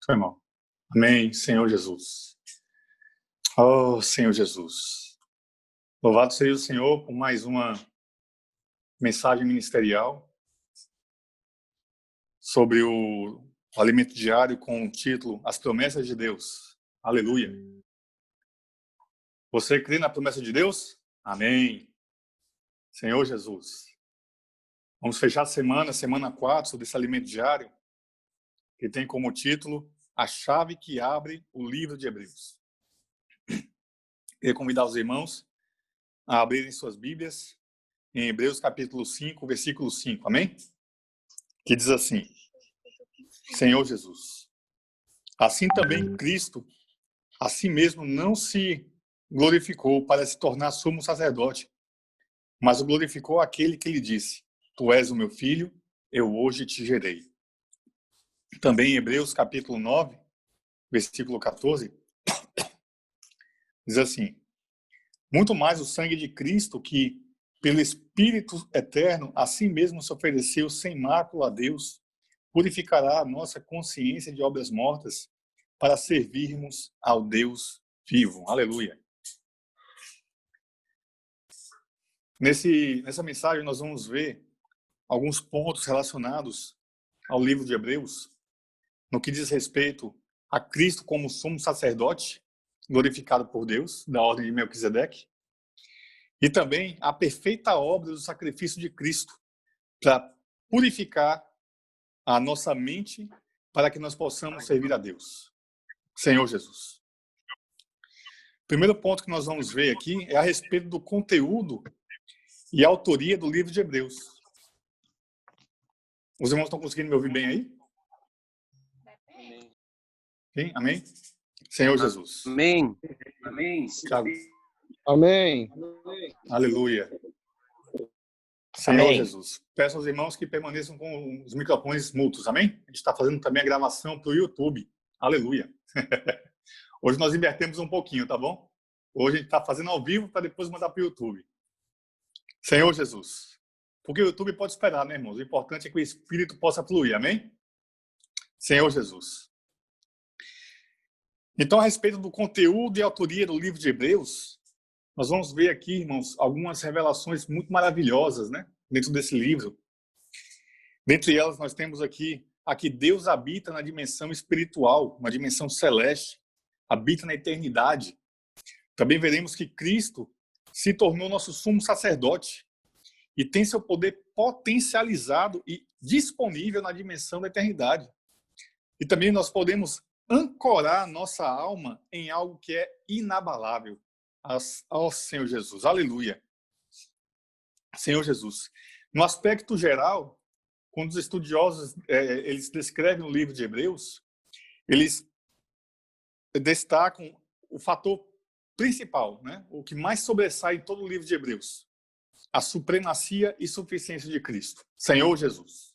Foi mal. Amém, Senhor Jesus. Oh, Senhor Jesus. Louvado seja o Senhor por mais uma mensagem ministerial sobre o alimento diário com o título As Promessas de Deus. Aleluia. Você crê na promessa de Deus? Amém. Senhor Jesus. Vamos fechar a semana 4, desse alimento diário, que tem como título A Chave que Abre o Livro de Hebreus. Queria convidar os irmãos a abrirem suas Bíblias em Hebreus capítulo 5, versículo 5. Amém? Que diz assim: Senhor Jesus, assim também Cristo, a si mesmo não se glorificou para se tornar sumo sacerdote, mas o glorificou aquele que lhe disse: Tu és o meu filho, eu hoje te gerei. Também em Hebreus capítulo 9, versículo 14, diz assim: Muito mais o sangue de Cristo, que pelo Espírito eterno a si mesmo se ofereceu sem mácula a Deus, purificará a nossa consciência de obras mortas para servirmos ao Deus vivo. Aleluia. Nessa mensagem nós vamos ver alguns pontos relacionados ao livro de Hebreus, no que diz respeito a Cristo como sumo sacerdote, glorificado por Deus, da ordem de Melquisedeque, e também a perfeita obra do sacrifício de Cristo para purificar a nossa mente para que nós possamos servir a Deus. Senhor Jesus. O primeiro ponto que nós vamos ver aqui é a respeito do conteúdo e autoria do livro de Hebreus. Os irmãos estão conseguindo me ouvir bem aí? Sim? Amém? Senhor Jesus. Amém. Amém. Thiago. Amém. Aleluia. Senhor Amém. Jesus. Peço aos irmãos que permaneçam com os microfones mudos. Amém? A gente está fazendo também a gravação para o YouTube. Aleluia. Hoje nós invertemos um pouquinho, tá bom? Hoje a gente está fazendo ao vivo para depois mandar para o YouTube. Senhor Jesus. Porque o YouTube pode esperar, né, irmãos? O importante é que o Espírito possa fluir. Amém? Senhor Jesus. Então, a respeito do conteúdo e autoria do livro de Hebreus, nós vamos ver aqui, irmãos, algumas revelações muito maravilhosas, né, dentro desse livro. Dentre elas, nós temos aqui a que Deus habita na dimensão espiritual, uma dimensão celeste, habita na eternidade. Também veremos que Cristo se tornou nosso sumo sacerdote e tem seu poder potencializado e disponível na dimensão da eternidade. E também nós podemos ancorar nossa alma em algo que é inabalável. Ao Senhor Jesus. Aleluia. Senhor Jesus. No aspecto geral, quando os estudiosos eles descrevem o livro de Hebreus, eles destacam o fator principal, né? O que mais sobressai em todo o livro de Hebreus: a supremacia e suficiência de Cristo, Senhor Jesus.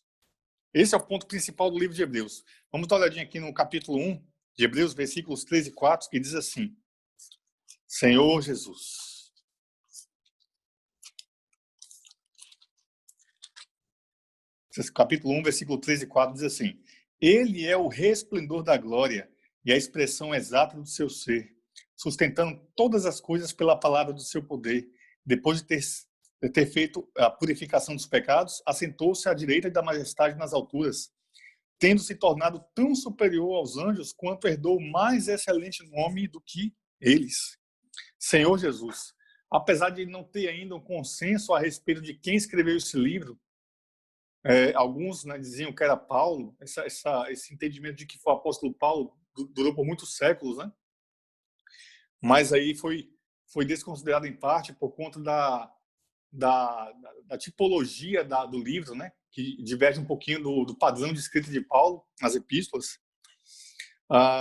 Esse é o ponto principal do livro de Hebreus. Vamos dar uma olhadinha aqui no capítulo 1 de Hebreus, versículos 3 e 4, que diz assim: Senhor Jesus. Capítulo 1, versículo 3 e 4 diz assim: Ele é o resplendor da glória e a expressão exata do seu ser, sustentando todas as coisas pela palavra do seu poder. Depois de ter feito a purificação dos pecados, assentou-se à direita da majestade nas alturas, tendo se tornado tão superior aos anjos quanto herdou mais excelente nome do que eles. Senhor Jesus. Apesar de não ter ainda um consenso a respeito de quem escreveu esse livro, alguns, né, diziam que era Paulo. Esse entendimento de que foi o apóstolo Paulo durou por muitos séculos, né? Mas aí foi desconsiderado em parte por conta da tipologia do livro, né? Que diverge um pouquinho do padrão de escrita de Paulo nas epístolas.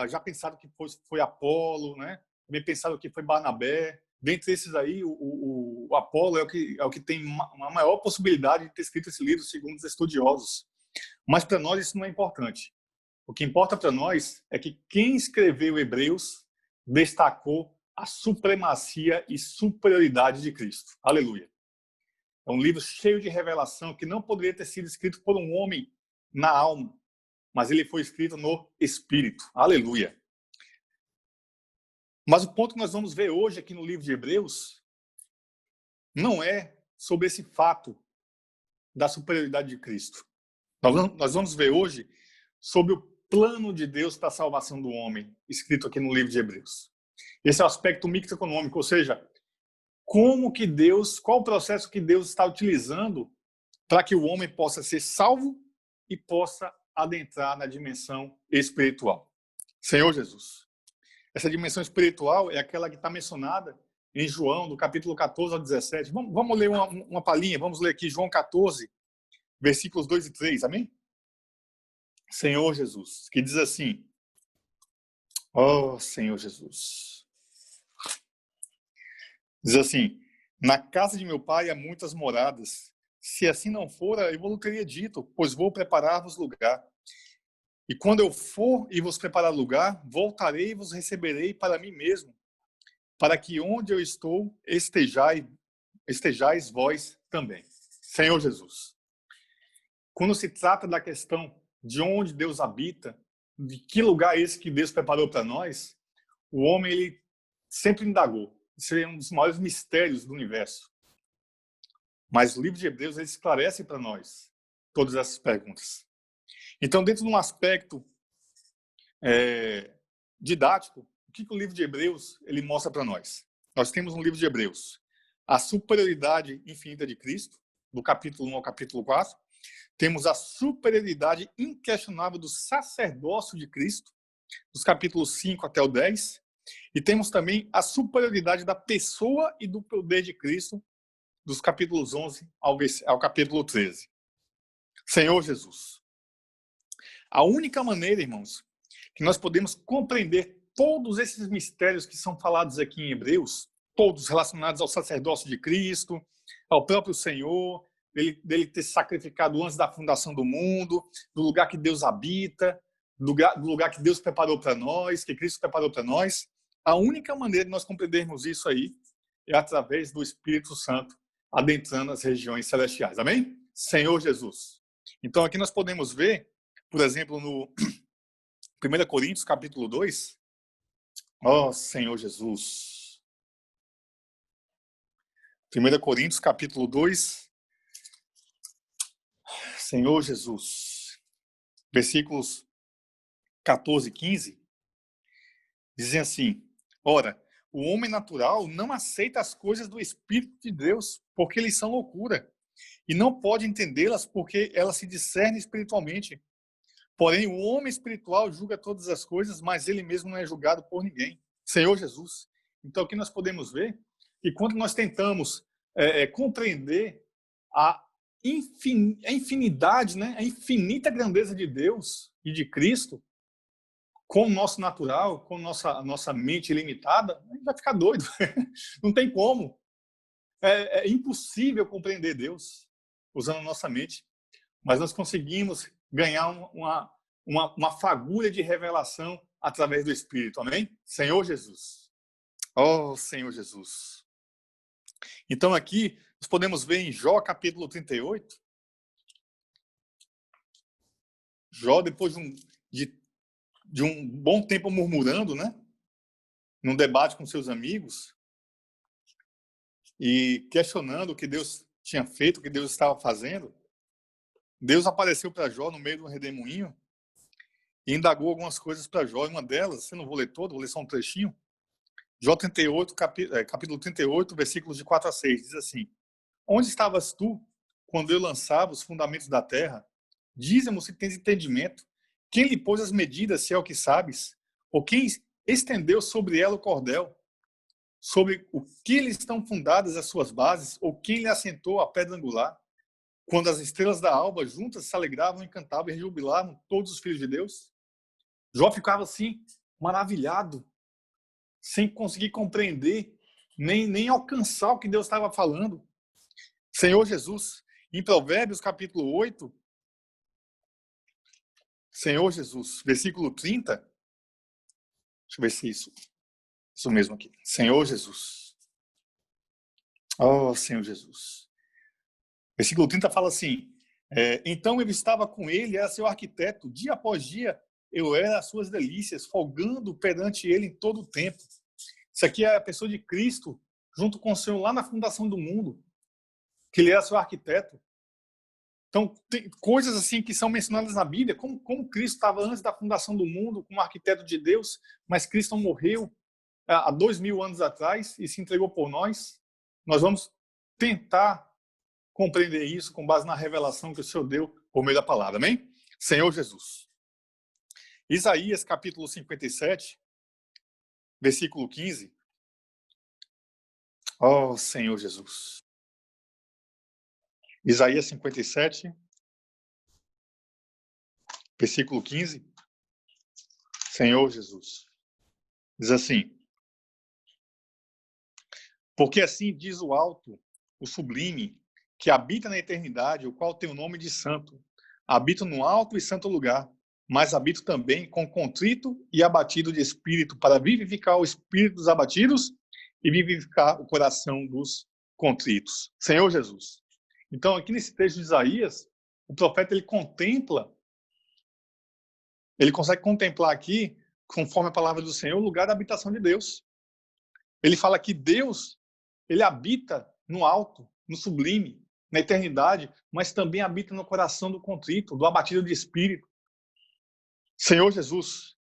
Já pensaram que foi Apolo, né? Também pensaram que foi Barnabé. Dentre esses aí, o Apolo é o que tem uma maior possibilidade de ter escrito esse livro, segundo os estudiosos. Mas para nós isso não é importante. O que importa para nós é que quem escreveu Hebreus destacou a supremacia e superioridade de Cristo. Aleluia. É um livro cheio de revelação que não poderia ter sido escrito por um homem na alma, mas ele foi escrito no Espírito. Aleluia. Mas o ponto que nós vamos ver hoje aqui no livro de Hebreus não é sobre esse fato da superioridade de Cristo. Nós vamos ver hoje sobre o plano de Deus para a salvação do homem, escrito aqui no livro de Hebreus. Esse é o aspecto microeconômico, ou seja, qual o processo que Deus está utilizando para que o homem possa ser salvo e possa adentrar na dimensão espiritual. Senhor Jesus. Essa dimensão espiritual é aquela que está mencionada em João, do capítulo 14 ao 17. Vamos ler uma palhinha, vamos ler aqui João 14, versículos 2 e 3, amém? Senhor Jesus, que diz assim, ó Senhor Jesus. Diz assim, na casa de meu pai há muitas moradas. Se assim não fora, eu vos teria dito, pois vou preparar-vos lugar. E quando eu for e vos preparar lugar, voltarei e vos receberei para mim mesmo, para que onde eu estou estejais vós também. Senhor Jesus. Quando se trata da questão de onde Deus habita, de que lugar é esse que Deus preparou para nós, o homem ele sempre indagou. Isso é um dos maiores mistérios do universo. Mas o livro de Hebreus ele esclarece para nós todas essas perguntas. Então, dentro de um aspecto didático, o que o livro de Hebreus ele mostra para nós? Nós temos no livro de Hebreus a superioridade infinita de Cristo, do capítulo 1 ao capítulo 4. Temos a superioridade inquestionável do sacerdócio de Cristo, dos capítulos 5 até o 10. E temos também a superioridade da pessoa e do poder de Cristo, dos capítulos 11 ao capítulo 13. Senhor Jesus. A única maneira, irmãos, que nós podemos compreender todos esses mistérios que são falados aqui em Hebreus, todos relacionados ao sacerdócio de Cristo, ao próprio Senhor, dele ter sacrificado antes da fundação do mundo, do lugar que Deus habita, do lugar que Deus preparou para nós, que Cristo preparou para nós. A única maneira de nós compreendermos isso aí é através do Espírito Santo adentrando as regiões celestiais. Amém? Senhor Jesus. Então aqui nós podemos ver, por exemplo, no 1 Coríntios, capítulo 2. Ó Senhor Jesus. 1 Coríntios, capítulo 2. Senhor Jesus. Versículos 14 e 15. Dizem assim, ora, o homem natural não aceita as coisas do Espírito de Deus, porque eles são loucura, e não pode entendê-las porque elas se discernem espiritualmente. Porém, o homem espiritual julga todas as coisas, mas ele mesmo não é julgado por ninguém. Senhor Jesus. Então, aqui nós podemos ver que quando nós tentamos compreender a infinidade, né, a infinita grandeza de Deus e de Cristo, com o nosso natural, com a nossa mente limitada, a gente vai ficar doido. Não tem como. É impossível compreender Deus usando a nossa mente. Mas nós conseguimos ganhar uma fagulha de revelação através do Espírito. Amém? Senhor Jesus. Oh, Senhor Jesus. Então aqui nós podemos ver em Jó capítulo 38. Jó, depois de um bom tempo murmurando, né? Num debate com seus amigos e questionando o que Deus tinha feito, o que Deus estava fazendo, Deus apareceu para Jó no meio de um redemoinho e indagou algumas coisas para Jó. Uma delas, eu não vou ler todo, vou ler só um trechinho. Jó 38, capítulo 38, versículos de 4 a 6, diz assim: Onde estavas tu quando eu lançava os fundamentos da terra? Dize-me se tens entendimento. Quem lhe pôs as medidas, se é o que sabes? Ou quem estendeu sobre ela o cordel? Sobre o que lhe estão fundadas as suas bases? Ou quem lhe assentou a pedra angular? Quando as estrelas da alba juntas se alegravam e cantavam e jubilavam todos os filhos de Deus? Jó ficava assim, maravilhado, sem conseguir compreender, nem alcançar o que Deus estava falando. Senhor Jesus, em Provérbios capítulo 8, Senhor Jesus, versículo 30, deixa eu ver se é isso. Isso mesmo aqui. Senhor Jesus. Oh, Senhor Jesus. Versículo 30 fala assim, então eu estava com ele, era seu arquiteto, dia após dia eu era as suas delícias, folgando perante ele em todo o tempo. Isso aqui é a pessoa de Cristo, junto com o Senhor lá na fundação do mundo, que ele era seu arquiteto. Então, tem coisas assim que são mencionadas na Bíblia, como Cristo estava antes da fundação do mundo, como arquiteto de Deus, mas Cristo morreu há 2000 anos atrás e se entregou por nós. Nós vamos tentar compreender isso com base na revelação que o Senhor deu por meio da palavra. Amém? Senhor Jesus. Isaías, capítulo 57, versículo 15. Oh, Senhor Jesus. Isaías 57, versículo 15. Senhor Jesus. Diz assim: porque assim diz o alto, o sublime, que habita na eternidade, o qual tem o nome de santo. Habito no alto e santo lugar, mas habito também com contrito e abatido de espírito, para vivificar o espírito dos abatidos e vivificar o coração dos contritos. Senhor Jesus. Então, aqui nesse texto de Isaías, o profeta ele consegue contemplar aqui, conforme a palavra do Senhor, o lugar da habitação de Deus. Ele fala que Deus, ele habita no alto, no sublime, na eternidade, mas também habita no coração do contrito, do abatido de espírito. Senhor Jesus,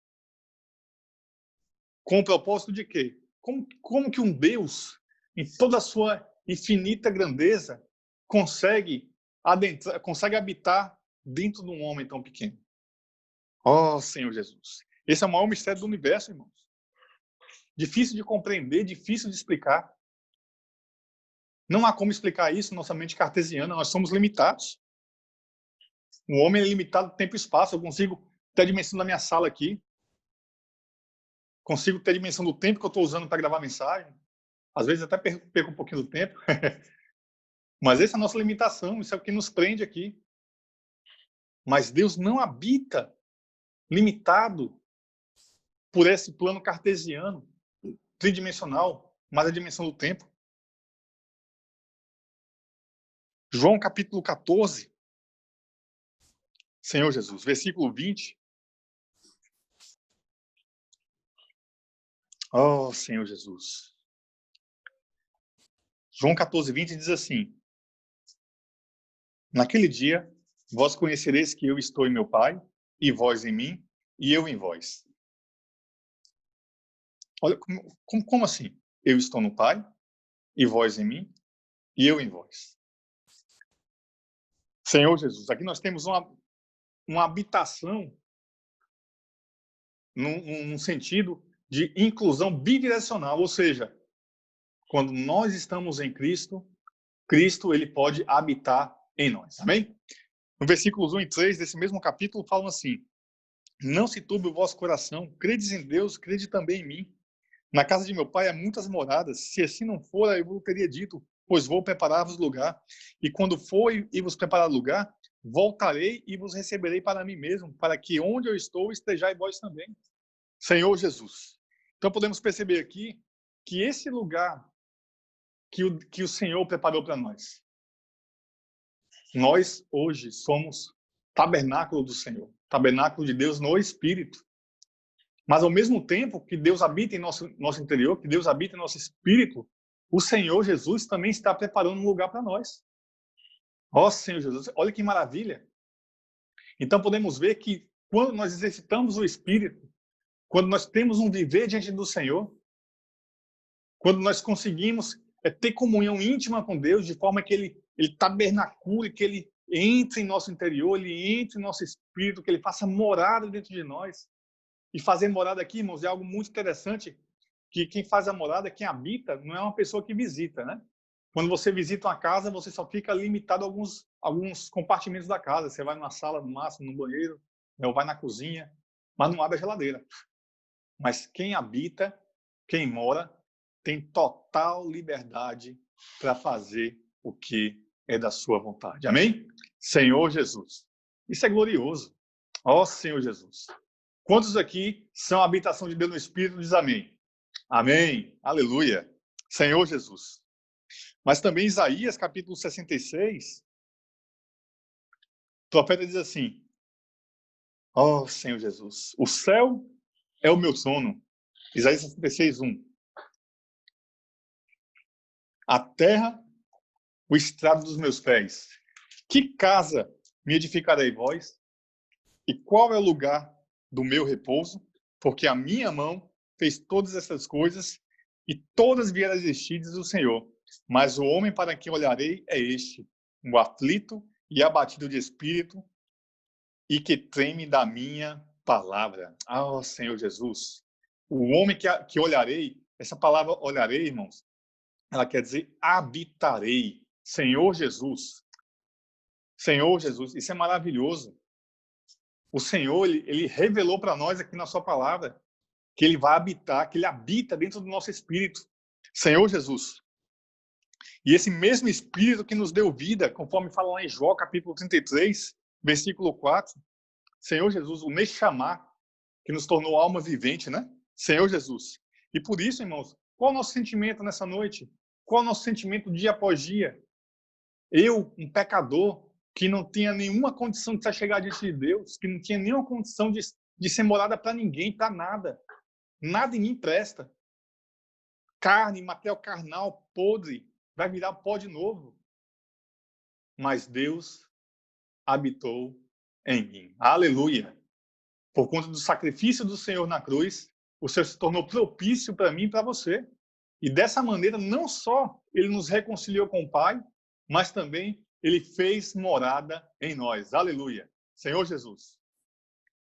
com o propósito de quê? Como que um Deus, em toda a sua infinita grandeza, consegue habitar dentro de um homem tão pequeno? Oh, Senhor Jesus. Esse é o maior mistério do universo, irmãos. Difícil de compreender, difícil de explicar. Não há como explicar isso na nossa mente cartesiana, nós somos limitados. O homem é limitado no tempo e espaço. Eu consigo ter a dimensão da minha sala aqui. Consigo ter a dimensão do tempo que eu estou usando para gravar mensagem. Às vezes até perco um pouquinho do tempo. Mas essa é a nossa limitação, isso é o que nos prende aqui. Mas Deus não habita limitado por esse plano cartesiano, tridimensional, mas a dimensão do tempo. João capítulo 14, Senhor Jesus, versículo 20. Oh, Senhor Jesus. João 14, 20 diz assim: naquele dia, vós conhecereis que eu estou em meu Pai, e vós em mim, e eu em vós. Olha, como assim? Eu estou no Pai, e vós em mim, e eu em vós. Senhor Jesus, aqui nós temos uma habitação num sentido de inclusão bidirecional, ou seja, quando nós estamos em Cristo, Cristo ele pode habitar em nós. Amém? No versículos 1 e 3 desse mesmo capítulo falam assim: não se turbe o vosso coração, credes em Deus, crede também em mim. Na casa de meu pai há muitas moradas, se assim não for, eu vos teria dito, pois vou preparar-vos lugar. E quando for e vos preparar lugar, voltarei e vos receberei para mim mesmo, para que onde eu estou estejais vós também. Senhor Jesus. Então podemos perceber aqui que esse lugar que o Senhor preparou para nós, nós hoje somos tabernáculo do Senhor, tabernáculo de Deus no Espírito. Mas ao mesmo tempo que Deus habita em nosso interior, que Deus habita em nosso espírito, o Senhor Jesus também está preparando um lugar para nós. Ó Senhor Jesus, olha que maravilha. Então podemos ver que quando nós exercitamos o Espírito, quando nós temos um viver diante do Senhor, quando nós conseguimos ter comunhão íntima com Deus, de forma que Ele tabernacule, que Ele entre em nosso interior, Ele entre em nosso espírito, que Ele faça morada dentro de nós. E fazer morada aqui, irmãos, é algo muito interessante, que quem faz a morada, quem habita, não é uma pessoa que visita, né? Quando você visita uma casa, você só fica limitado a alguns compartimentos da casa. Você vai numa sala, no máximo, no banheiro, ou vai na cozinha, mas não abre a geladeira. Mas quem habita, quem mora, tem total liberdade para fazer o que é da sua vontade. Amém? Senhor Jesus. Isso é glorioso. Ó Senhor Jesus. Quantos aqui são a habitação de Deus no Espírito? Diz amém. Amém. Aleluia. Senhor Jesus. Mas também Isaías, capítulo 66, o profeta diz assim: ó Senhor Jesus, o céu é o meu sono. Isaías 66, 1. A terra, o estrado dos meus pés. Que casa me edificarei vós? E qual é o lugar do meu repouso? Porque a minha mão fez todas essas coisas, e todas vieram a existir, diz o Senhor. Mas o homem para quem olharei é este, o aflito e abatido de espírito, e que treme da minha palavra. Ah, Senhor Jesus. O homem que olharei, essa palavra olharei, irmãos, ela quer dizer habitarei. Senhor Jesus. Senhor Jesus, isso é maravilhoso. O Senhor, ele revelou para nós aqui na sua palavra que ele vai habitar, que ele habita dentro do nosso espírito. Senhor Jesus. E esse mesmo espírito que nos deu vida, conforme fala lá em Jó, capítulo 33, versículo 4, Senhor Jesus, o Neshama, que nos tornou alma vivente, né? Senhor Jesus. E por isso, irmãos, qual é o nosso sentimento nessa noite? Qual é o nosso sentimento dia após dia? Eu, um pecador, que não tinha nenhuma condição de se chegar diante de Deus, que não tinha nenhuma condição de ser morada para ninguém, para nada. Nada em mim presta. Carne, material carnal, podre, vai virar pó de novo. Mas Deus habitou em mim. Aleluia! Por conta do sacrifício do Senhor na cruz, o Senhor se tornou propício para mim e para você. E dessa maneira, não só Ele nos reconciliou com o Pai, mas também Ele fez morada em nós. Aleluia! Senhor Jesus.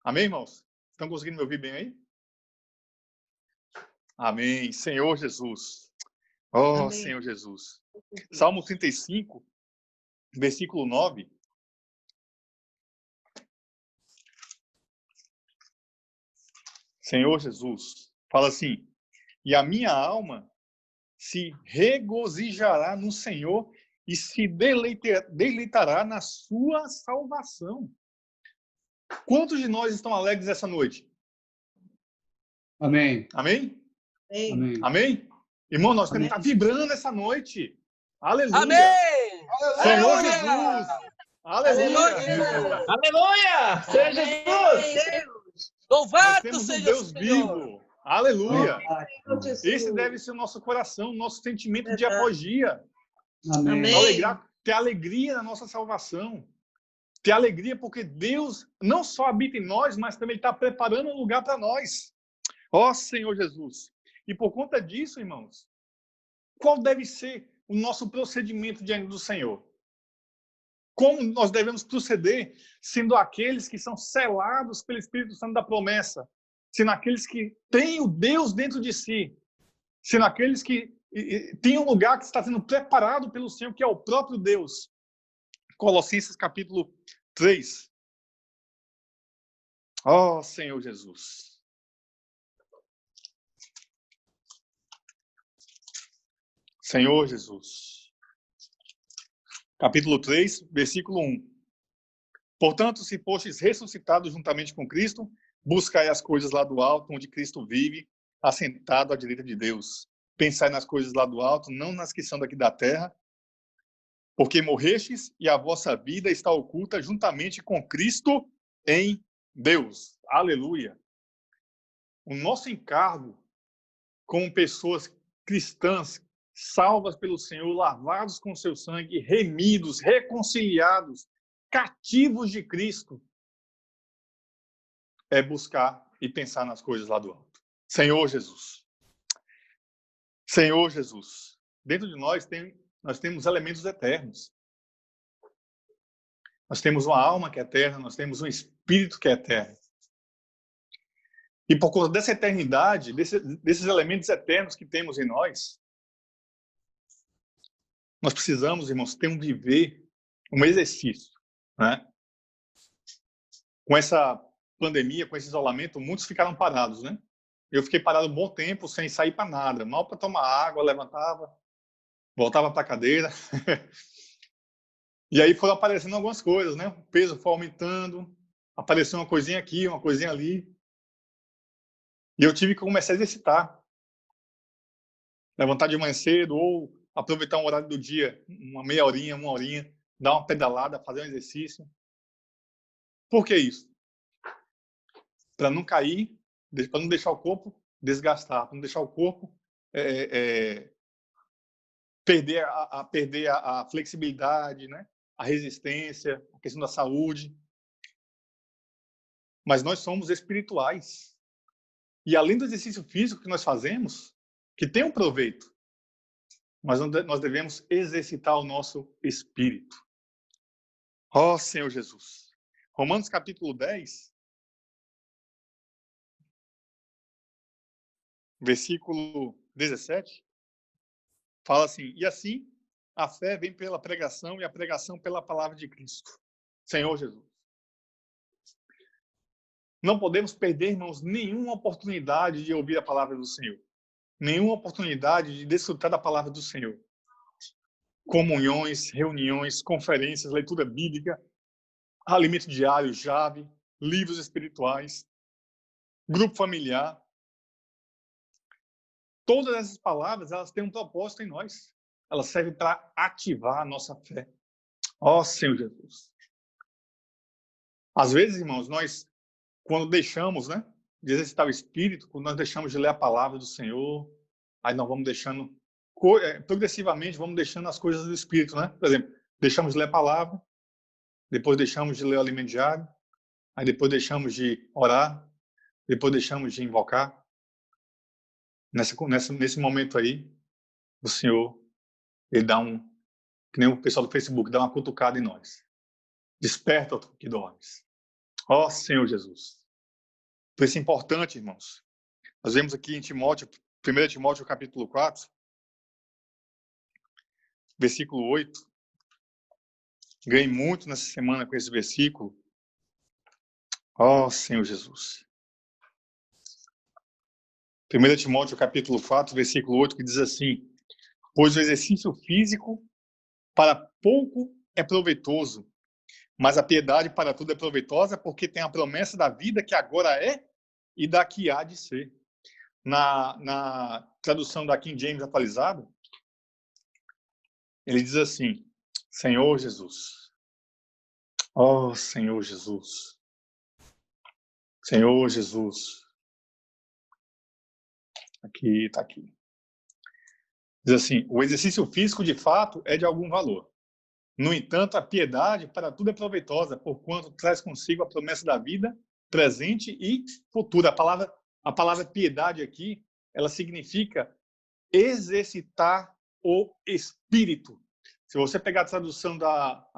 Amém, irmãos? Estão conseguindo me ouvir bem aí? Amém. Senhor Jesus. Oh, amém. Senhor Jesus. Salmo 35, versículo 9. Senhor Jesus. Fala assim: e a minha alma se regozijará no Senhor e se deleitará na sua salvação. Quantos de nós estão alegres essa noite? Amém. Amém? Amém. Amém? Irmão, nós temos que estar vibrando essa noite. Aleluia. Amém! Senhor Aleluia! Jesus. Aleluia. Aleluia! Seja Jesus! Louvado seja Deus o Senhor! Vivo. Aleluia. Jesus. Esse deve ser o nosso coração, o nosso sentimento dia após dia. Amém. Ter alegria na nossa salvação. Ter alegria porque Deus não só habita em nós, mas também está preparando um lugar para nós. Ó Senhor Jesus. E por conta disso, irmãos, qual deve ser o nosso procedimento diante do Senhor? Como nós devemos proceder, sendo aqueles que são selados pelo Espírito Santo da promessa, sendo aqueles que têm o Deus dentro de si, sendo aqueles que têm um lugar que está sendo preparado pelo Senhor, que é o próprio Deus. Colossenses capítulo 3. Ó Senhor Jesus. Senhor Jesus. Capítulo 3, versículo 1. Portanto, se fostes ressuscitados juntamente com Cristo, buscai as coisas lá do alto, onde Cristo vive, assentado à direita de Deus. Pensai nas coisas lá do alto, não nas que são daqui da terra, porque morrestes e a vossa vida está oculta juntamente com Cristo em Deus. Aleluia. O nosso encargo como pessoas cristãs, salvas pelo Senhor, lavados com seu sangue, remidos, reconciliados, cativos de Cristo, é buscar e pensar nas coisas lá do alto. Senhor Jesus. Senhor Jesus. Dentro de nós temos elementos eternos. Nós temos uma alma que é eterna, nós temos um espírito que é eterno. E por causa dessa eternidade, desses elementos eternos que temos em nós, nós precisamos, irmãos, ter um exercício, né? Com essa pandemia, com esse isolamento, muitos ficaram parados, né? Eu fiquei parado um bom tempo sem sair para nada, mal para tomar água, levantava, voltava para a cadeira. E aí foram aparecendo algumas coisas, né? O peso foi aumentando, apareceu uma coisinha aqui, uma coisinha ali. E eu tive que começar a exercitar. levantar de manhã cedo ou aproveitar um horário do dia, uma meia horinha, uma horinha, dar uma pedalada, fazer um exercício. Por que isso? Para não cair, para não deixar o corpo desgastar, para não deixar o corpo perder a flexibilidade, né? A resistência, a questão da saúde. Mas nós somos espirituais. E além do exercício físico que nós fazemos, que tem um proveito, mas nós devemos exercitar o nosso espírito. Ó Senhor Jesus. Romanos capítulo 10, versículo 17, fala assim: e assim a fé vem pela pregação e a pregação pela palavra de Cristo. Senhor Jesus. Não podemos perder, irmãos, nenhuma oportunidade de ouvir a palavra do Senhor. Nenhuma oportunidade de desfrutar da palavra do Senhor. Comunhões, reuniões, conferências, leitura bíblica, alimento diário, jave, livros espirituais, grupo familiar. Todas essas palavras, elas têm um propósito em nós. Elas servem para ativar a nossa fé. Ó Senhor Jesus. Às vezes, irmãos, nós, quando deixamos, né, de exercitar o Espírito, quando nós deixamos de ler a palavra do Senhor, aí nós vamos deixando, progressivamente, vamos deixando as coisas do Espírito, né? Por exemplo, deixamos de ler a palavra, depois deixamos de ler o alimento diário, aí depois deixamos de orar, depois deixamos de invocar. Nesse momento aí, o Senhor, ele dá que nem o pessoal do Facebook, dá uma cutucada em nós. Desperta, que dormes. Ó Senhor Jesus. Por isso é importante, irmãos. Nós vemos aqui em Timóteo, 1 Timóteo capítulo 4, versículo 8. Ganhei muito nessa semana com esse versículo. Ó Senhor Jesus. 1 Timóteo capítulo 4, versículo 8, que diz assim: pois o exercício físico para pouco é proveitoso, mas a piedade para tudo é proveitosa, porque tem a promessa da vida que agora é e da que há de ser. Na tradução da King James atualizada, ele diz assim: Senhor Jesus. Ó Senhor Jesus. Senhor Jesus. Aqui, está aqui. Diz assim: o exercício físico, de fato, é de algum valor. No entanto, a piedade para tudo é proveitosa, porquanto traz consigo a promessa da vida presente e futura. A palavra piedade aqui, ela significa exercitar o espírito. Se você pegar a tradução da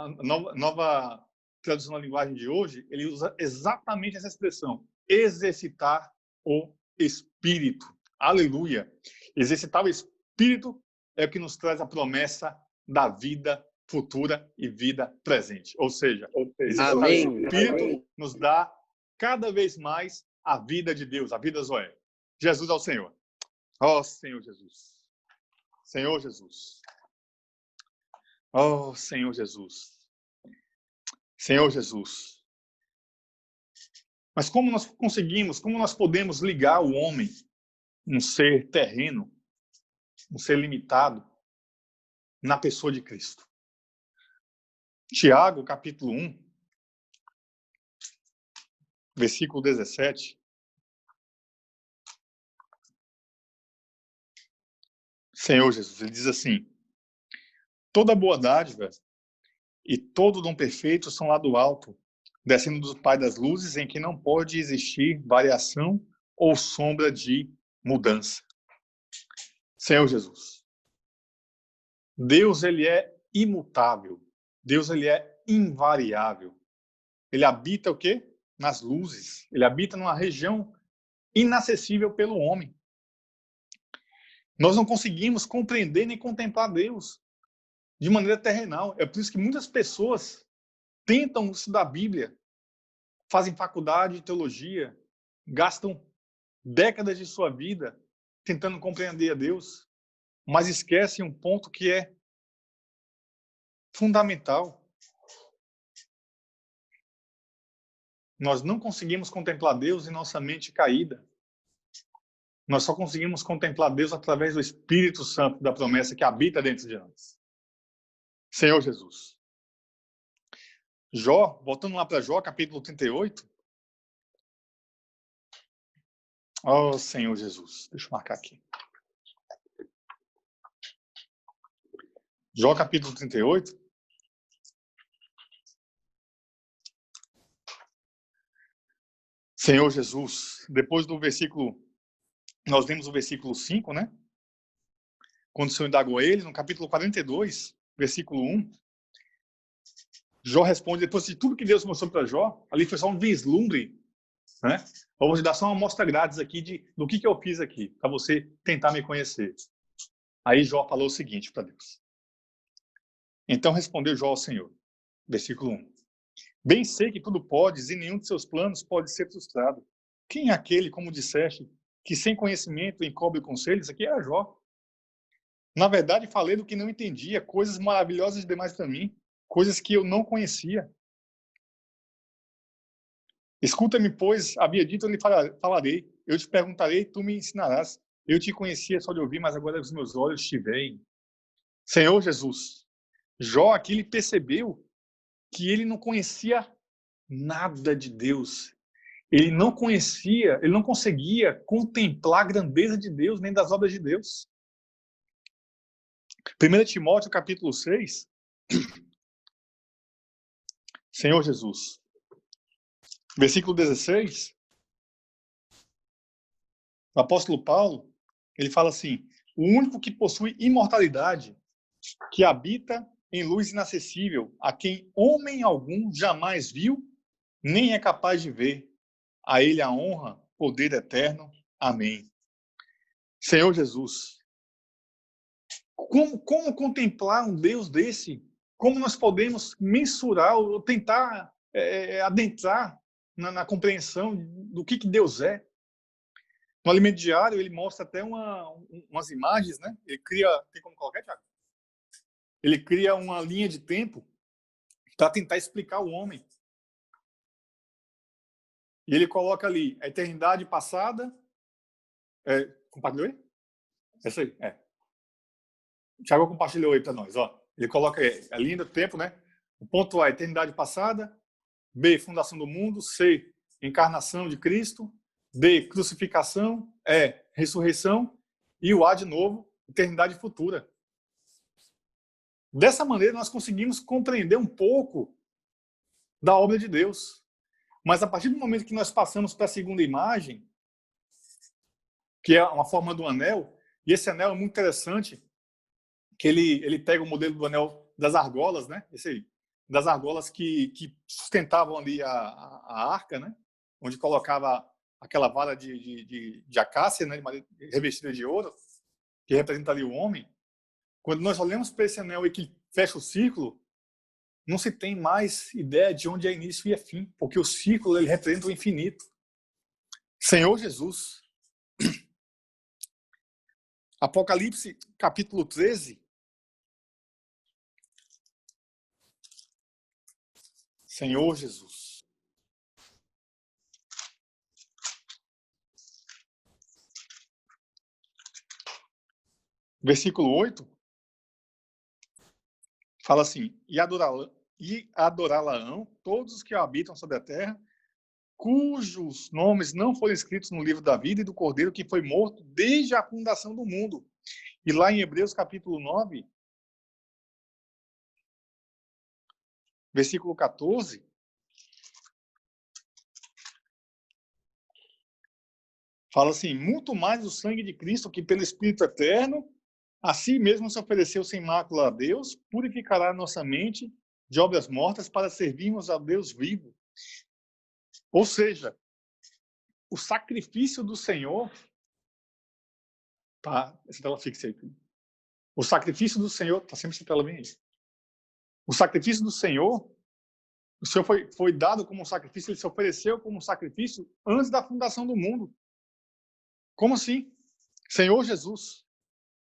nova tradução da linguagem de hoje, ele usa exatamente essa expressão: exercitar o espírito. Aleluia! Exercitar o espírito é o que nos traz a promessa da vida futura e vida presente. Ou seja, exercitar o espírito nos dá cada vez mais a vida de Deus, a vida Zoé. Jesus é o Senhor. Ó Senhor Jesus. Senhor Jesus. Ó Senhor Jesus. Senhor Jesus. Mas como nós podemos ligar o homem, um ser terreno, um ser limitado, na pessoa de Cristo? Tiago, capítulo 1, versículo 17. Senhor Jesus, ele diz assim: toda boa dádiva e todo dom perfeito são lá do alto, descendo do Pai das luzes, em que não pode existir variação ou sombra de mudança. Senhor Jesus. Deus, ele é imutável. Deus, ele é invariável. Ele habita o quê? Nas luzes. Ele habita numa região inacessível pelo homem. Nós não conseguimos compreender nem contemplar Deus de maneira terrenal. É por isso que muitas pessoas tentam estudar a Bíblia, fazem faculdade de teologia, gastam décadas de sua vida tentando compreender a Deus, mas esquecem um ponto que é fundamental. Nós não conseguimos contemplar Deus em nossa mente caída. Nós só conseguimos contemplar Deus através do Espírito Santo da promessa que habita dentro de nós. Senhor Jesus. Jó, voltando lá para Jó, capítulo 38. Oh, Senhor Jesus. Deixa eu marcar aqui. Jó, capítulo 38. Senhor Jesus. Depois do versículo... Nós lemos o versículo 5, né? Quando o Senhor indagou a ele, no capítulo 42, versículo 1, Jó responde, depois de tudo que Deus mostrou para Jó, ali foi só um vislumbre, né? Eu vou te dar só uma amostra grátis aqui do que eu fiz aqui, para você tentar me conhecer. Aí Jó falou o seguinte para Deus. Então respondeu Jó ao Senhor, versículo 1. Bem sei que tudo podes e nenhum de seus planos pode ser frustrado. Quem é aquele, como disseste, que sem conhecimento encobre conselhos? Aqui era Jó. Na verdade, falei do que não entendia, coisas maravilhosas demais para mim, coisas que eu não conhecia. Escuta-me, pois, havia dito, eu lhe falarei. Eu te perguntarei, tu me ensinarás. Eu te conhecia só de ouvir, mas agora os meus olhos te veem. Senhor Jesus, Jó aqui ele percebeu que ele não conhecia nada de Deus. Ele não conhecia, ele não conseguia contemplar a grandeza de Deus, nem das obras de Deus. 1 Timóteo, capítulo 6. Senhor Jesus. Versículo 16. O apóstolo Paulo, ele fala assim, o único que possui imortalidade, que habita em luz inacessível, a quem homem algum jamais viu, nem é capaz de ver. A ele a honra, poder eterno. Amém. Senhor Jesus, como contemplar um Deus desse? Como nós podemos mensurar ou tentar adentrar na compreensão do que Deus é? No Alimento Diário, ele mostra até umas imagens, né? Ele cria... Tem como colocar, Thiago? Ele cria uma linha de tempo para tentar explicar o homem. E ele coloca ali a eternidade passada. Compartilhou aí? Essa aí, O Thiago compartilhou aí para nós. Ó. Ele coloca a linha do tempo, né? O ponto A, eternidade passada. B, fundação do mundo. C, encarnação de Cristo. D, crucificação. E, ressurreição. E o A de novo, eternidade futura. Dessa maneira, nós conseguimos compreender um pouco da obra de Deus. Mas a partir do momento que nós passamos para a segunda imagem, que é uma forma do anel, e esse anel é muito interessante, que ele pega o modelo do anel das argolas, né? Esse aí, das argolas que sustentavam ali a arca, né? Onde colocava aquela vara de acácia, né? Revestida de ouro, que representa ali o homem. Quando nós olhamos para esse anel e que fecha o círculo, não se tem mais ideia de onde é início e é fim, porque o círculo ele representa o infinito. Senhor Jesus. Apocalipse, capítulo 13. Senhor Jesus. Versículo 8. Fala assim, e adorá-la-ão todos os que habitam sobre a terra, cujos nomes não foram escritos no livro da vida e do Cordeiro que foi morto desde a fundação do mundo. E lá em Hebreus capítulo 9, versículo 14, fala assim, muito mais o sangue de Cristo que pelo Espírito eterno, a si mesmo se ofereceu sem mácula a Deus, purificará a nossa mente de obras mortas para servirmos a Deus vivo. Ou seja, o sacrifício do Senhor... Tá, essa tela fixa aí. O sacrifício do Senhor... Tá sempre essa tela bem aí. O sacrifício do Senhor... O Senhor foi dado como um sacrifício, ele se ofereceu como um sacrifício antes da fundação do mundo. Como assim? Senhor Jesus.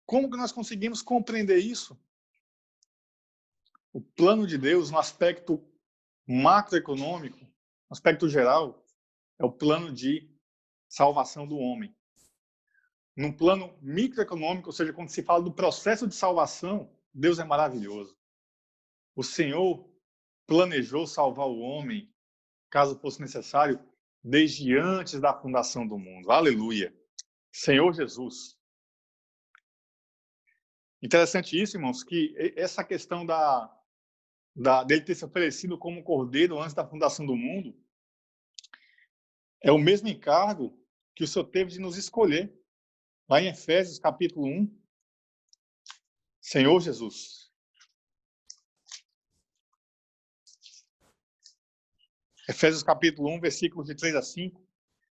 Como que nós conseguimos compreender isso? O plano de Deus, no aspecto macroeconômico, no aspecto geral, é o plano de salvação do homem. num plano microeconômico, ou seja, quando se fala do processo de salvação, Deus é maravilhoso. O Senhor planejou salvar o homem, caso fosse necessário, desde antes da fundação do mundo. Aleluia. Senhor Jesus. Interessante isso, irmãos, que essa questão dele ter se oferecido como cordeiro antes da fundação do mundo é o mesmo encargo que o Senhor teve de nos escolher. Lá em Efésios, capítulo 1, Senhor Jesus. Efésios, capítulo 1, versículos de 3 a 5,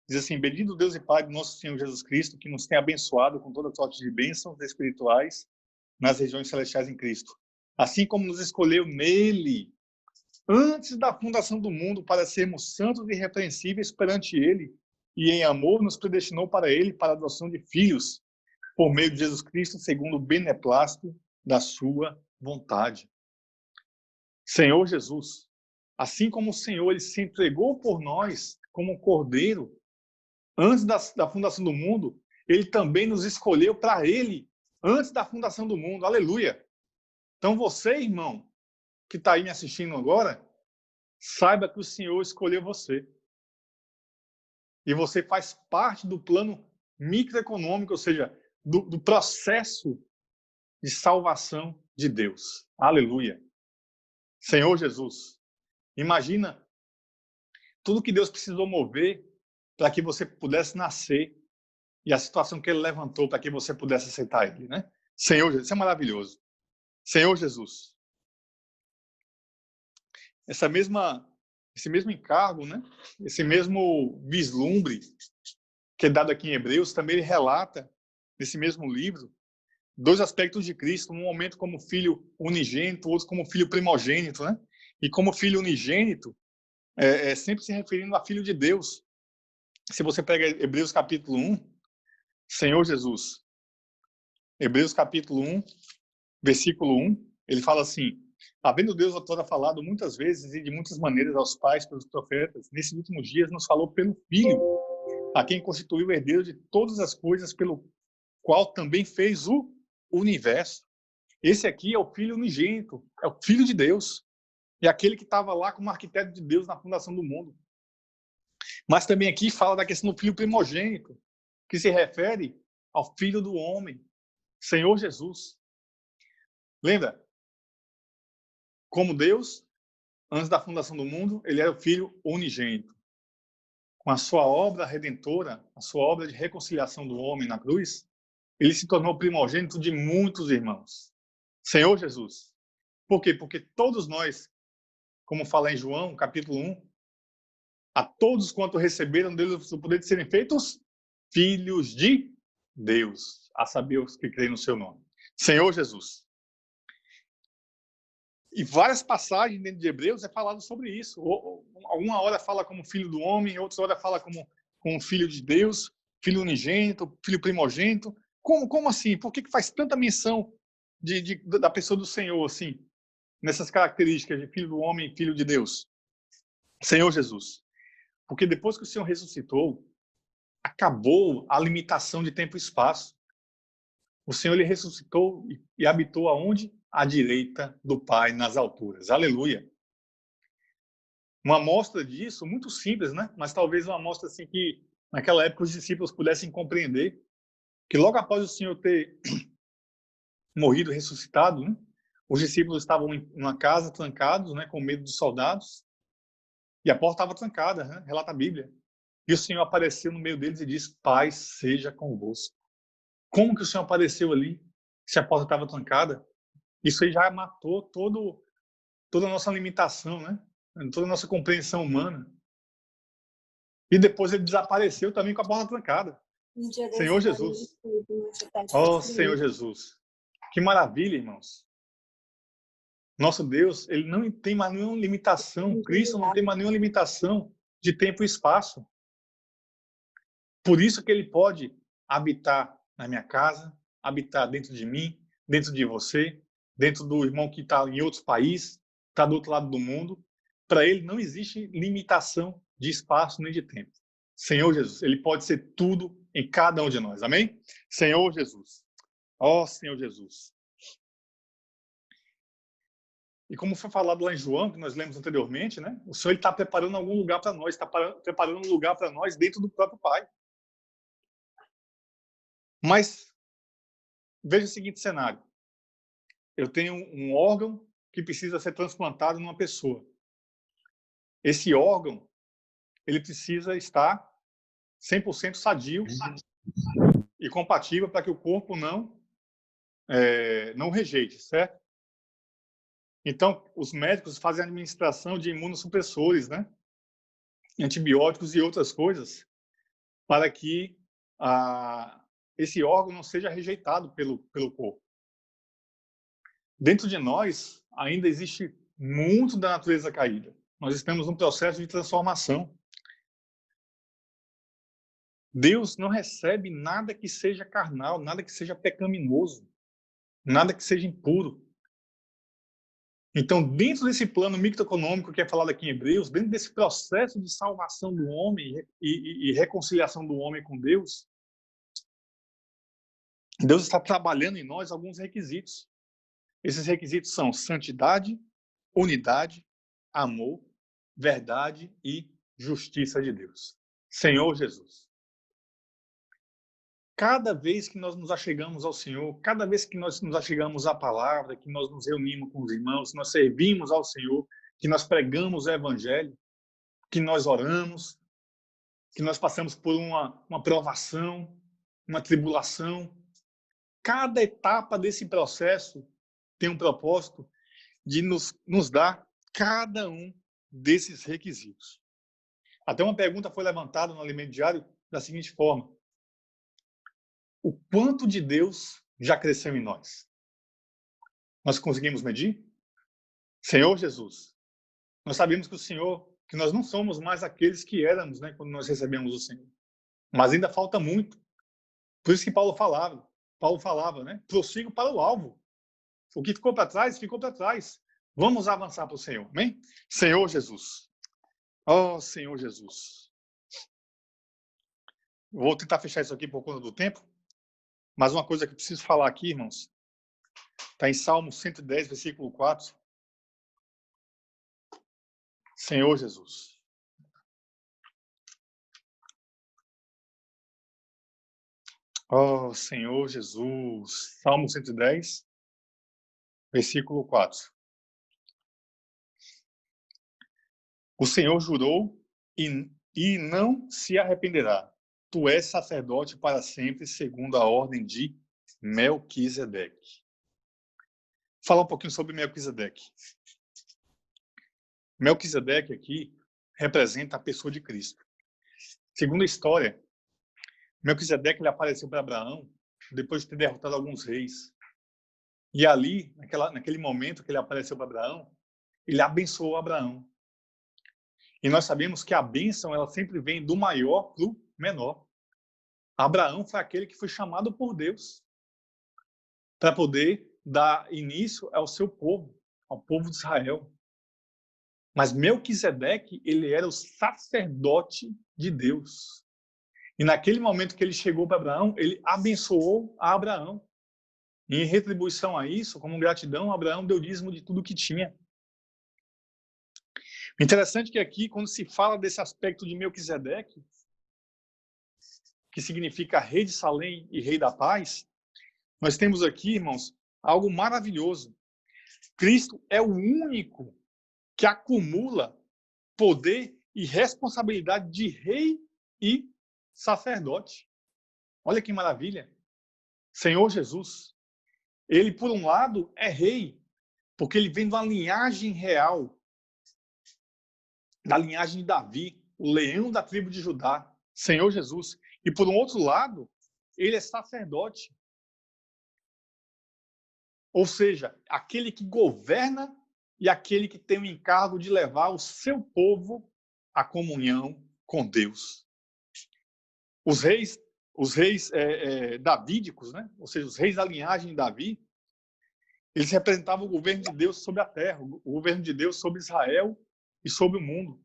diz assim: Bendito Deus e Pai do nosso Senhor Jesus Cristo, que nos tem abençoado com toda sorte de bênçãos espirituais nas regiões celestiais em Cristo. Assim como nos escolheu nele, antes da fundação do mundo, para sermos santos e irrepreensíveis perante ele, e em amor nos predestinou para ele, para a adoção de filhos, por meio de Jesus Cristo, segundo o beneplácito da sua vontade. Senhor Jesus, assim como o Senhor ele se entregou por nós como um cordeiro, antes da fundação do mundo, ele também nos escolheu para ele, antes da fundação do mundo. Aleluia! Então você, irmão, que está aí me assistindo agora, saiba que o Senhor escolheu você. E você faz parte do plano microeconômico, ou seja, do processo de salvação de Deus. Aleluia. Senhor Jesus, imagina tudo que Deus precisou mover para que você pudesse nascer e a situação que Ele levantou para que você pudesse aceitar Ele, né? Senhor Jesus, isso é maravilhoso. Senhor Jesus. Esse mesmo encargo, né? Esse mesmo vislumbre que é dado aqui em Hebreus, também ele relata, nesse mesmo livro, dois aspectos de Cristo, um momento como filho unigênito, outro como filho primogênito, né? E como filho unigênito, sempre se referindo a filho de Deus. Se você pega Hebreus capítulo 1, Senhor Jesus, Hebreus capítulo 1, versículo 1, ele fala assim: havendo Deus outrora falado muitas vezes e de muitas maneiras aos pais pelos profetas, nesses últimos dias nos falou pelo Filho, a quem constituiu o herdeiro de todas as coisas, pelo qual também fez o universo. Esse aqui é o Filho unigênito, é o Filho de Deus, é aquele que estava lá como arquiteto de Deus na fundação do mundo. Mas também aqui fala da questão do Filho primogênito, que se refere ao Filho do homem, Senhor Jesus. Lembra? Como Deus, antes da fundação do mundo, ele era o Filho unigênito. Com a sua obra redentora, a sua obra de reconciliação do homem na cruz, ele se tornou primogênito de muitos irmãos. Senhor Jesus. Por quê? Porque todos nós, como fala em João, capítulo 1, a todos quanto receberam deles o poder de serem feitos filhos de Deus, a saber os que creem no seu nome. Senhor Jesus. E várias passagens dentro de Hebreus é falado sobre isso. Alguma hora fala como filho do homem, outra hora fala como filho de Deus, filho unigênito, filho primogênito. Como assim? Por que faz tanta menção da pessoa do Senhor, assim, nessas características de filho do homem e filho de Deus? Senhor Jesus. Porque depois que o Senhor ressuscitou, acabou a limitação de tempo e espaço. O Senhor ele ressuscitou e habitou aonde? À direita do Pai nas alturas. Aleluia. Uma amostra disso, muito simples, né? Mas talvez uma amostra assim que naquela época os discípulos pudessem compreender que logo após o Senhor ter morrido e ressuscitado, né? Os discípulos estavam em uma casa trancados, né? Com medo dos soldados, e a porta estava trancada, né? Relata a Bíblia. E o Senhor apareceu no meio deles e disse: paz seja convosco. Como que o Senhor apareceu ali se a porta estava trancada? Isso aí já matou toda a nossa limitação, né? Toda a nossa compreensão humana. E depois ele desapareceu também com a porta trancada. Senhor Jesus. Oh, Senhor Jesus. Que maravilha, irmãos. Nosso Deus, ele não tem mais nenhuma limitação. Cristo não tem mais nenhuma limitação de tempo e espaço. Por isso que ele pode habitar na minha casa, habitar dentro de mim, dentro de você, dentro do irmão que está em outro país, está do outro lado do mundo. Para ele não existe limitação de espaço nem de tempo. Senhor Jesus, ele pode ser tudo em cada um de nós. Amém? Senhor Jesus. Ó Senhor Jesus. E como foi falado lá em João, que nós lemos anteriormente, né? O Senhor está preparando algum lugar para nós, está preparando um lugar para nós dentro do próprio Pai. Mas veja o seguinte cenário. Eu tenho um órgão que precisa ser transplantado numa pessoa. Esse órgão, ele precisa estar 100% sadio e compatível para que o corpo não rejeite, certo? Então, os médicos fazem a administração de imunossupressores, né? Antibióticos e outras coisas, para que esse órgão não seja rejeitado pelo corpo. Dentro de nós, ainda existe muito da natureza caída. Nós estamos num processo de transformação. Deus não recebe nada que seja carnal, nada que seja pecaminoso, nada que seja impuro. Então, dentro desse plano microeconômico que é falado aqui em Hebreus, dentro desse processo de salvação do homem e reconciliação do homem com Deus, Deus está trabalhando em nós alguns requisitos. Esses requisitos são santidade, unidade, amor, verdade e justiça de Deus. Senhor Jesus. Cada vez que nós nos achegamos ao Senhor, cada vez que nós nos achegamos à palavra, que nós nos reunimos com os irmãos, que nós servimos ao Senhor, que nós pregamos o Evangelho, que nós oramos, que nós passamos por uma provação, uma tribulação, cada etapa desse processo tem um propósito de nos dar cada um desses requisitos. Até uma pergunta foi levantada no Alimento Diário da seguinte forma: o quanto de Deus já cresceu em nós? Nós conseguimos medir? Senhor Jesus, nós sabemos que nós não somos mais aqueles que éramos, né, quando nós recebemos o Senhor. Mas ainda falta muito. Por isso que Paulo falava, né? Prossigo para o alvo. O que ficou para trás, ficou para trás. Vamos avançar para o Senhor, amém? Senhor Jesus. Oh, Senhor Jesus. Vou tentar fechar isso aqui por conta do tempo. Mas uma coisa que eu preciso falar aqui, irmãos, está em Salmo 110, versículo 4. Senhor Jesus. Oh, Senhor Jesus. Salmo 110, versículo 4. O Senhor jurou e não se arrependerá. Tu és sacerdote para sempre, segundo a ordem de Melquisedeque. Falar um pouquinho sobre Melquisedeque. Melquisedeque aqui representa a pessoa de Cristo. Segundo a história, Melquisedeque ele apareceu para Abraão depois de ter derrotado alguns reis. E ali, naquele momento que ele apareceu para Abraão, ele abençoou Abraão. E nós sabemos que a bênção ela sempre vem do maior para o menor. Abraão foi aquele que foi chamado por Deus para poder dar início ao seu povo, ao povo de Israel. Mas Melquisedeque, ele era o sacerdote de Deus. E naquele momento que ele chegou para Abraão, ele abençoou a Abraão. E em retribuição a isso, como gratidão, Abraão deu dízimo de tudo que tinha. Interessante que aqui, quando se fala desse aspecto de Melquisedeque, que significa rei de Salém e rei da paz, nós temos aqui, irmãos, algo maravilhoso. Cristo é o único que acumula poder e responsabilidade de rei e sacerdote. Olha que maravilha. Senhor Jesus, ele, por um lado, é rei, porque ele vem de uma linhagem real, da linhagem de Davi, o leão da tribo de Judá, Senhor Jesus. E, por um outro lado, ele é sacerdote. Ou seja, aquele que governa e aquele que tem o encargo de levar o seu povo à comunhão com Deus. Os reis davídicos, né? Ou seja, os reis da linhagem de Davi, eles representavam o governo de Deus sobre a terra, o governo de Deus sobre Israel e sobre o mundo.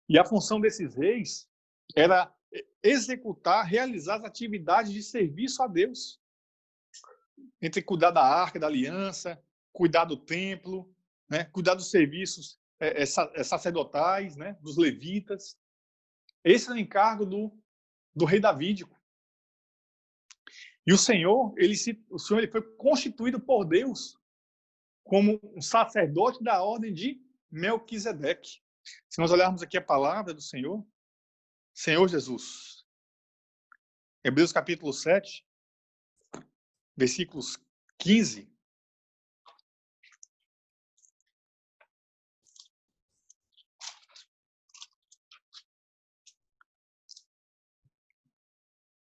E a função desses reis era executar, realizar as atividades de serviço a Deus. Entre cuidar da arca da aliança, cuidar do templo, né? Cuidar dos serviços sacerdotais, né? Dos levitas. Esse é o encargo do rei Davídico. E o Senhor, ele foi constituído por Deus como um sacerdote da ordem de Melquisedeque. Se nós olharmos aqui a palavra do Senhor Jesus, Hebreus capítulo 7, versículos 15,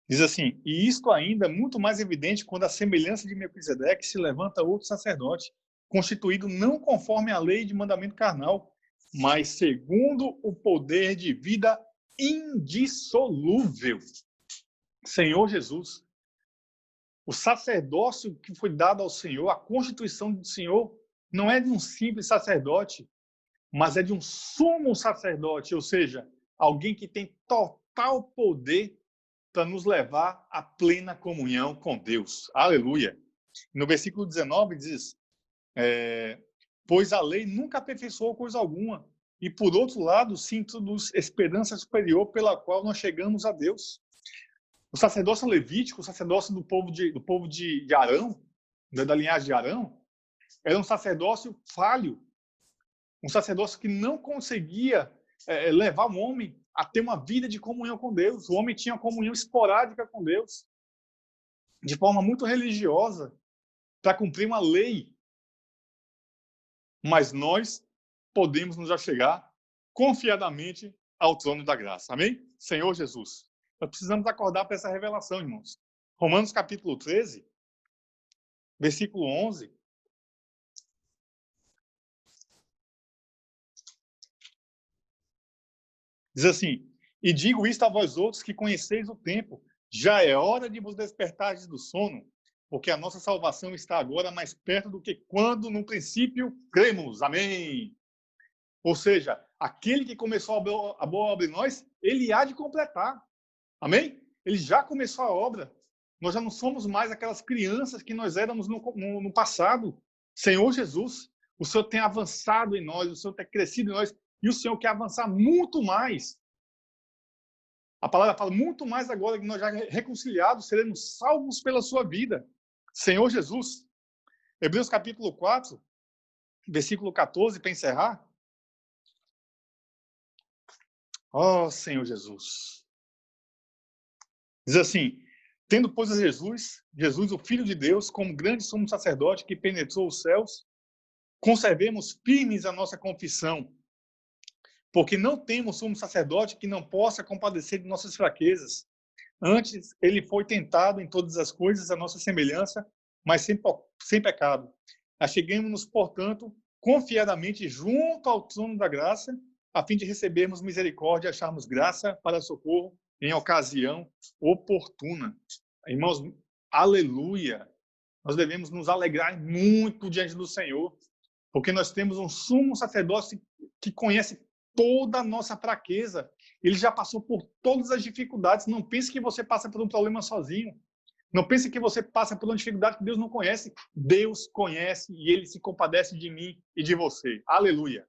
diz assim: e isto ainda é muito mais evidente quando a semelhança de Melquisedeque se levanta outro sacerdote, constituído não conforme a lei de mandamento carnal, mas segundo o poder de vida indissolúvel. Senhor Jesus. O sacerdócio que foi dado ao Senhor, a constituição do Senhor, não é de um simples sacerdote, mas é de um sumo sacerdote, ou seja, alguém que tem total poder para nos levar à plena comunhão com Deus. Aleluia! No versículo 19 diz, pois a lei nunca aperfeiçoou coisa alguma, e por outro lado, se introduz esperança superior pela qual nós chegamos a Deus. O sacerdócio levítico, o sacerdócio do povo de Arão, da linhagem de Arão, era um sacerdócio falho, um sacerdócio que não conseguia levar o homem a ter uma vida de comunhão com Deus. O homem tinha uma comunhão esporádica com Deus, de forma muito religiosa, para cumprir uma lei. Mas nós podemos nos achegar confiadamente ao trono da graça. Amém? Senhor Jesus. Nós precisamos acordar para essa revelação, irmãos. Romanos capítulo 13, versículo 11. Diz assim: e digo isto a vós outros que conheceis o tempo, já é hora de vos despertardes do sono, porque a nossa salvação está agora mais perto do que quando no princípio cremos. Amém. Ou seja, aquele que começou a boa obra em nós, ele há de completar. Amém? Ele já começou a obra. Nós já não somos mais aquelas crianças que nós éramos no passado. Senhor Jesus, o Senhor tem avançado em nós, o Senhor tem crescido em nós, e o Senhor quer avançar muito mais. A palavra fala muito mais agora que nós já reconciliados, seremos salvos pela sua vida. Senhor Jesus. Hebreus capítulo 4, versículo 14, para encerrar. Ó Senhor Jesus. Diz assim: tendo, pois, a Jesus, o Filho de Deus, como grande sumo sacerdote que penetrou os céus, conservemos firmes a nossa confissão, porque não temos sumo sacerdote que não possa compadecer de nossas fraquezas. Antes, ele foi tentado em todas as coisas à nossa semelhança, mas sem pecado. Acheguemos-nos, portanto, confiadamente junto ao trono da graça, a fim de recebermos misericórdia e acharmos graça para socorro em ocasião oportuna. Irmãos, aleluia! Nós devemos nos alegrar muito diante do Senhor, porque nós temos um sumo sacerdote que conhece toda a nossa fraqueza. Ele já passou por todas as dificuldades. Não pense que você passa por um problema sozinho. Não pense que você passa por uma dificuldade que Deus não conhece. Deus conhece e Ele se compadece de mim e de você. Aleluia!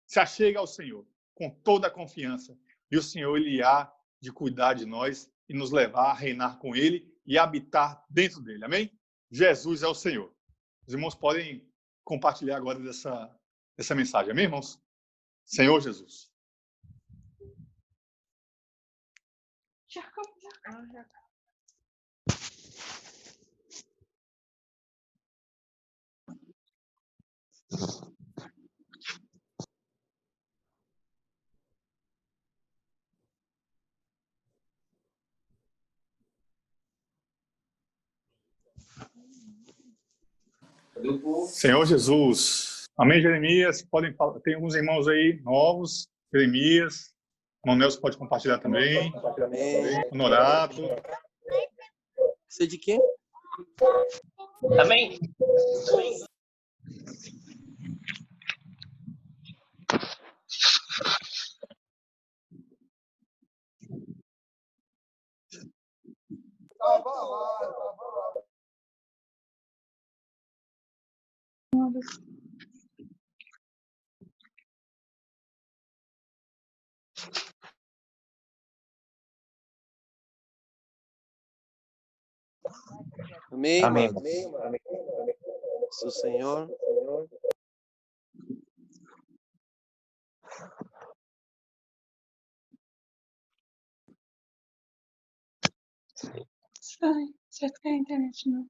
Se achega ao Senhor com toda a confiança. E o Senhor, Ele há de cuidar de nós e nos levar a reinar com Ele e habitar dentro dele. Amém? Jesus é o Senhor. Os irmãos podem compartilhar agora dessa mensagem. Amém, irmãos? Senhor Jesus. Senhor Jesus. Amém, Jeremias? Podem falar. Tem alguns irmãos aí novos. Jeremias. O Nelson pode compartilhar também. Honorato. Você de quem? Amém. todos. Amém, Amém. amados. Seu Senhor. Ai, já caiu a internet, não.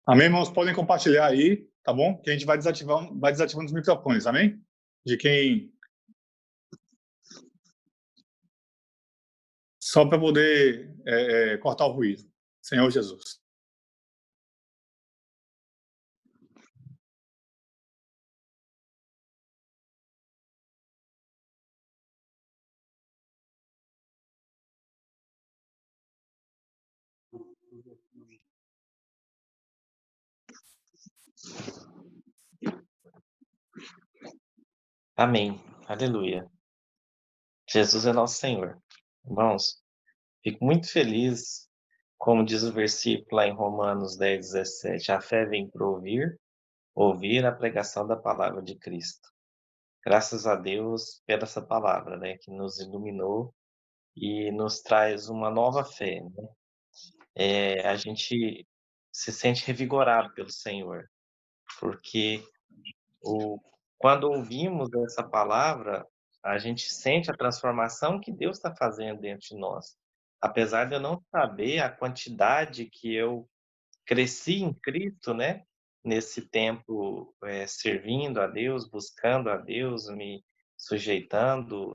Amém, irmãos? Podem compartilhar aí, tá bom? Que a gente vai desativando os microfones, amém? De quem... Só para poder cortar o ruído. Senhor Jesus. Amém. Aleluia. Jesus é nosso Senhor. Irmãos, fico muito feliz, como diz o versículo lá em Romanos 10:17, a fé vem por ouvir a pregação da palavra de Cristo. Graças a Deus pela essa palavra, né, que nos iluminou e nos traz uma nova fé, né? A gente se sente revigorado pelo Senhor, porque quando ouvimos essa palavra, a gente sente a transformação que Deus está fazendo dentro de nós. Apesar de eu não saber a quantidade que eu cresci em Cristo, né? Nesse tempo, servindo a Deus, buscando a Deus, me sujeitando